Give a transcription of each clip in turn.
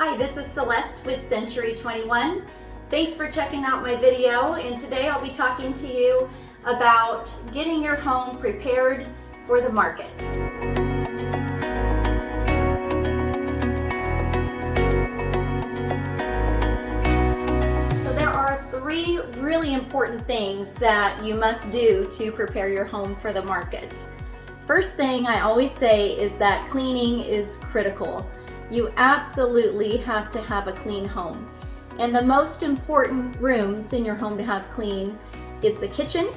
Hi, this is Celeste with Century 21. Thanks for checking out my video, and today I'll be talking to you about getting your home prepared for the market. So there are three really important things that you must do to prepare your home for the market. First thing I always say is that cleaning is critical. You absolutely have to have a clean home. And the most important rooms in your home to have clean is the kitchen,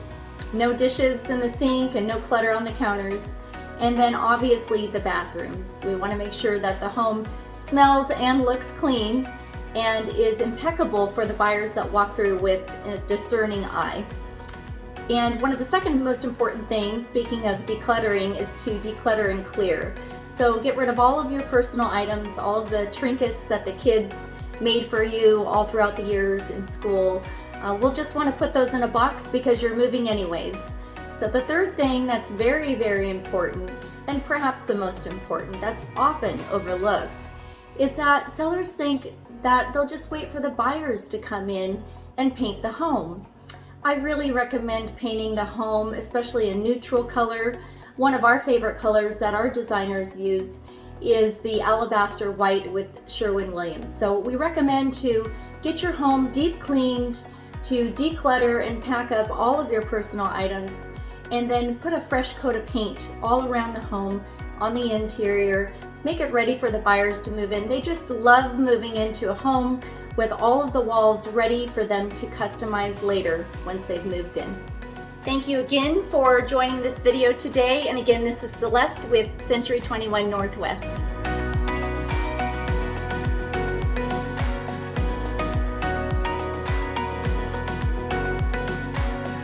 no dishes in the sink and no clutter on the counters, and then obviously the bathrooms. We want to make sure that the home smells and looks clean and is impeccable for the buyers that walk through with a discerning eye. And one of the second most important things, speaking of decluttering, is to declutter and clear. So get rid of all of your personal items, all of the trinkets that the kids made for you all throughout the years in school. We'll just want to put those in a box because you're moving anyways. So the third thing that's very, very important, and perhaps the most important, that's often overlooked, is that sellers think that they'll just wait for the buyers to come in and paint the home. I really recommend painting the home, especially a neutral color. One of our favorite colors that our designers use is the alabaster white with Sherwin-Williams. So we recommend to get your home deep cleaned, to declutter and pack up all of your personal items, and then put a fresh coat of paint all around the home, on the interior. Make it ready for the buyers to move in. They just love moving into a home with all of the walls ready for them to customize later once they've moved in. Thank you again for joining this video today. And again, this is Celeste with Century 21 Northwest.